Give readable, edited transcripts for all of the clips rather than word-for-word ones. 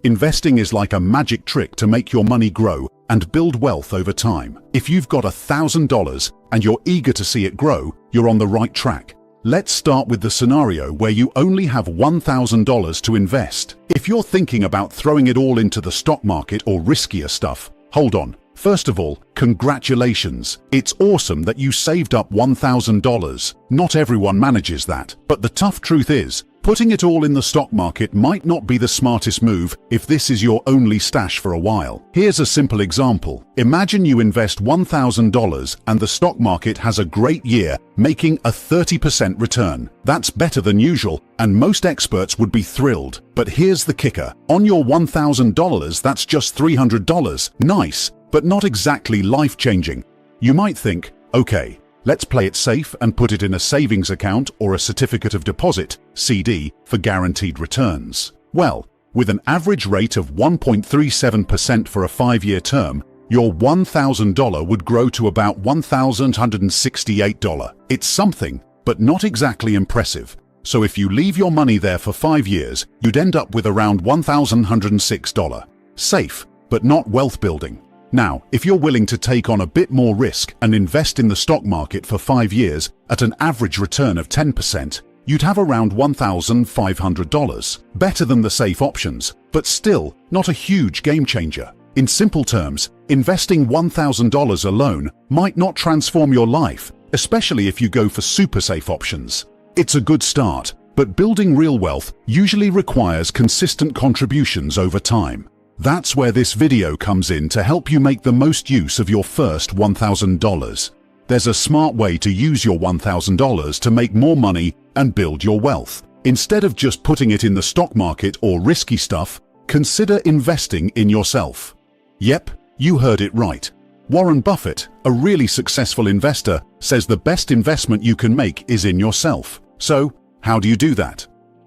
Investing is like a magic trick to make your money grow and build wealth over time. If you've got $1,000 and you're eager to see it grow, you're on the right track. Let's start with the scenario where you only have $1,000 to invest. If you're thinking about throwing it all into the stock market or riskier stuff, hold on. First of all, congratulations. It's awesome that you saved up $1,000. Not everyone manages that. But the tough truth is, putting it all in the stock market might not be the smartest move if this is your only stash for a while. Here's a simple example. Imagine you invest $1,000 and the stock market has a great year, making a 30% return. That's better than usual, and most experts would be thrilled. But here's the kicker. On your $1,000, that's just $300. Nice, but not exactly life-changing. You might think, okay, let's play it safe and put it in a savings account or a certificate of deposit, CD, for guaranteed returns. Well, with an average rate of 1.37% for a 5-year term, your $1,000 would grow to about $1,168. It's something, but not exactly impressive. So if you leave your money there for 5 years, you'd end up with around $1,106. Safe, but not wealth building. Now, if you're willing to take on a bit more risk and invest in the stock market for 5 years at an average return of 10%, you'd have around $1,500. Better than the safe options, but still not a huge game changer. In simple terms, investing $1,000 alone might not transform your life, especially if you go for super safe options. It's a good start, but building real wealth usually requires consistent contributions over time. That's where this video comes in to help you make the most use of your first $1,000. There's a smart way to use your $1,000 to make more money and build your wealth. Instead of just putting it in the stock market or risky stuff, consider investing in yourself. Yep, you heard it right. Warren Buffett, a really successful investor, says the best investment you can make is in yourself. So, how do you do that?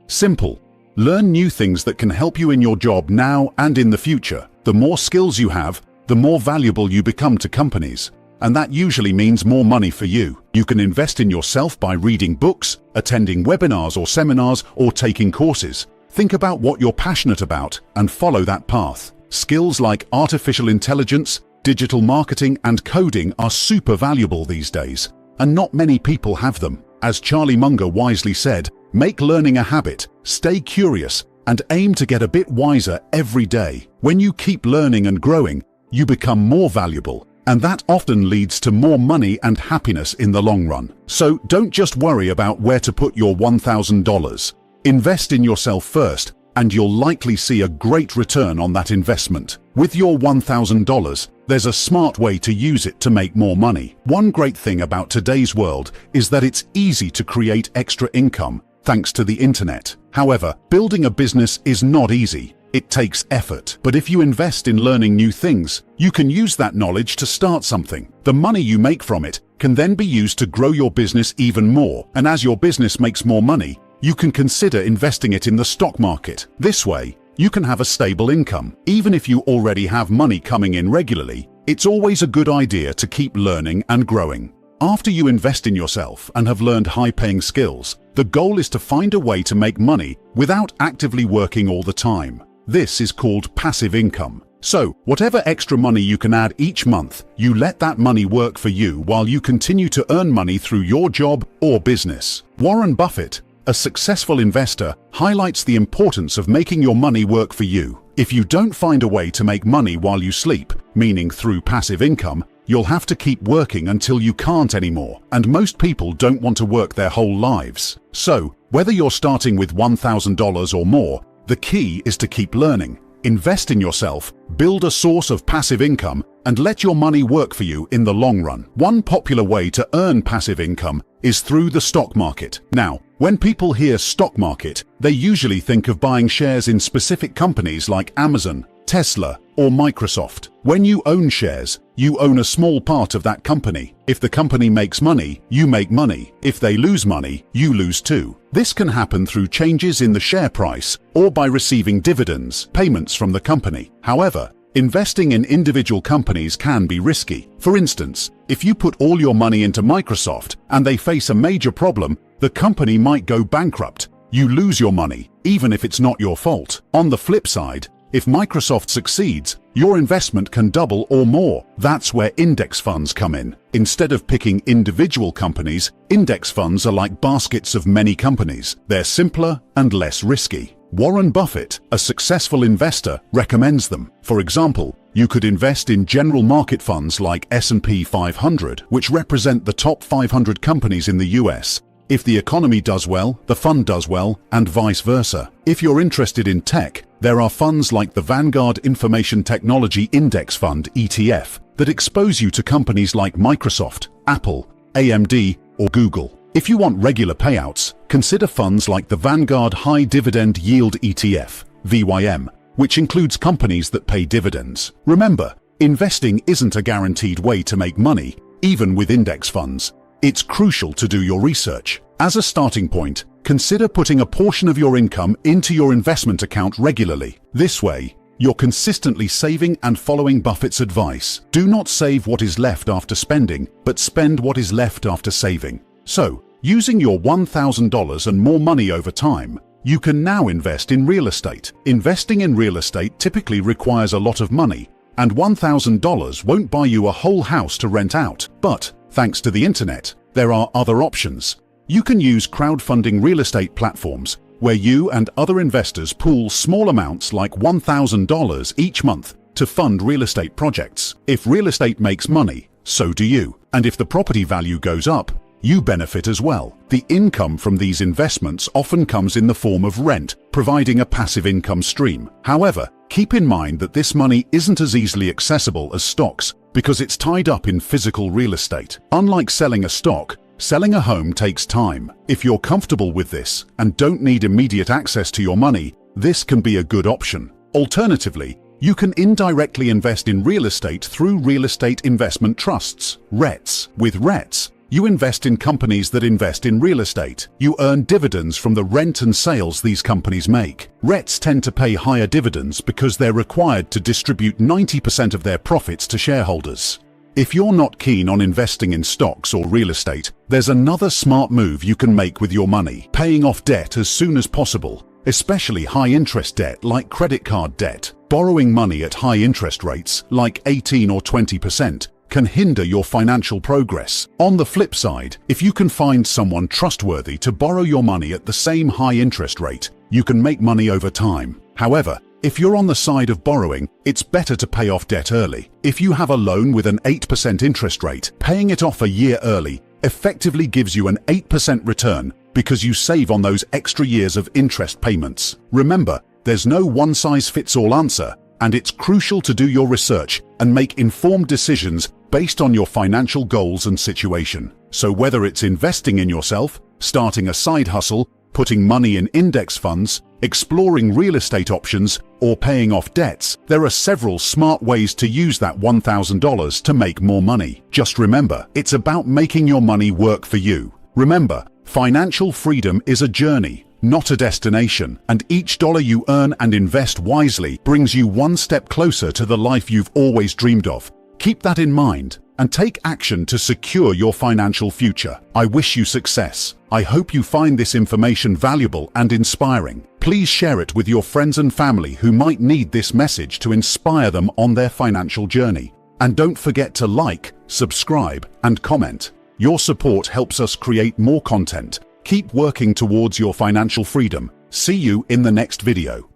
Simple. Learn new things that can help you in your job now and in the future. The more skills you have, the more valuable you become to companies. And that usually means more money for you. You can invest in yourself by reading books, attending webinars or seminars, or taking courses. Think about what you're passionate about and follow that path. Skills like artificial intelligence, digital marketing, and coding are super valuable these days, and not many people have them. As Charlie Munger wisely said, make learning a habit, stay curious, and aim to get a bit wiser every day. When you keep learning and growing, you become more valuable, and that often leads to more money and happiness in the long run. So don't just worry about where to put your $1,000. Invest in yourself first, and you'll likely see a great return on that investment. With your $1,000, there's a smart way to use it to make more money. One great thing about today's world is that it's easy to create extra income thanks to the internet. However, building a business is not easy. It takes effort. But if you invest in learning new things, you can use that knowledge to start something. The money you make from it can then be used to grow your business even more. And as your business makes more money, you can consider investing it in the stock market. This way, you can have a stable income. Even if you already have money coming in regularly, it's always a good idea to keep learning and growing. After you invest in yourself and have learned high-paying skills, the goal is to find a way to make money without actively working all the time. This is called passive income. So, whatever extra money you can add each month, you let that money work for you while you continue to earn money through your job or business. Warren Buffett, a successful investor, highlights the importance of making your money work for you. If you don't find a way to make money while you sleep, meaning through passive income, you'll have to keep working until you can't anymore. And most people don't want to work their whole lives. So, whether you're starting with $1,000 or more, the key is to keep learning. Invest in yourself, build a source of passive income, and let your money work for you in the long run. One popular way to earn passive income is through the stock market. Now, when people hear stock market, they usually think of buying shares in specific companies like Amazon, Tesla, or Microsoft. When you own shares, you own a small part of that company. If the company makes money, you make money. If they lose money, you lose too. This can happen through changes in the share price or by receiving dividends, payments from the company. However, investing in individual companies can be risky. For instance, if you put all your money into Microsoft and they face a major problem, the company might go bankrupt. You lose your money, even if it's not your fault. On the flip side, If Microsoft succeeds, your investment can double or more. That's where index funds come in. Instead of picking individual companies, index funds are like baskets of many companies. They're simpler and less risky. Warren Buffett, a successful investor, recommends them. For example, you could invest in general market funds like S&P 500, which represent the top 500 companies in the US. If the economy does well, the fund does well, and vice versa. If you're interested in tech, there are funds like the Vanguard Information Technology Index Fund (ETF) that expose you to companies like Microsoft, Apple, AMD, or Google. If you want regular payouts, consider funds like the Vanguard High Dividend Yield ETF, VYM, which includes companies that pay dividends. Remember, investing isn't a guaranteed way to make money, even with index funds. It's crucial to do your research. As a starting point, consider putting a portion of your income into your investment account regularly. This way, you're consistently saving and following Buffett's advice. Do not save what is left after spending, but spend what is left after saving. So, using your $1,000 and more money over time, you can now invest in real estate. Investing in real estate typically requires a lot of money, and $1,000 won't buy you a whole house to rent out. But, thanks to the internet, there are other options. You can use crowdfunding real estate platforms where you and other investors pool small amounts like $1,000 each month to fund real estate projects. If real estate makes money, so do you. And if the property value goes up, you benefit as well. The income from these investments often comes in the form of rent, providing a passive income stream. However, keep in mind that this money isn't as easily accessible as stocks because it's tied up in physical real estate. Unlike selling a stock, selling a home takes time. If you're comfortable with this and don't need immediate access to your money, this can be a good option. Alternatively, you can indirectly invest in real estate through real estate investment trusts, REITs. With REITs, you invest in companies that invest in real estate. You earn dividends from the rent and sales these companies make. REITs tend to pay higher dividends because they're required to distribute 90% of their profits to shareholders. If you're not keen on investing in stocks or real estate, there's another smart move you can make with your money: paying off debt as soon as possible, especially high-interest debt like credit card debt. Borrowing money at high interest rates, like 18 or 20%, can hinder your financial progress. On the flip side, if you can find someone trustworthy to borrow your money at the same high interest rate, you can make money over time. However, if you're on the side of borrowing, it's better to pay off debt early. If you have a loan with an 8% interest rate, paying it off a year early effectively gives you an 8% return because you save on those extra years of interest payments. Remember, there's no one-size-fits-all answer, and it's crucial to do your research and make informed decisions based on your financial goals and situation. So whether it's investing in yourself, starting a side hustle, putting money in index funds, exploring real estate options, or paying off debts, there are several smart ways to use that $1,000 to make more money. Just remember, it's about making your money work for you. Remember, financial freedom is a journey, not a destination, and each dollar you earn and invest wisely brings you one step closer to the life you've always dreamed of. Keep that in mind and take action to secure your financial future. I wish you success. I hope you find this information valuable and inspiring. Please share it with your friends and family who might need this message to inspire them on their financial journey. And don't forget to like, subscribe, and comment. Your support helps us create more content. Keep working towards your financial freedom. See you in the next video.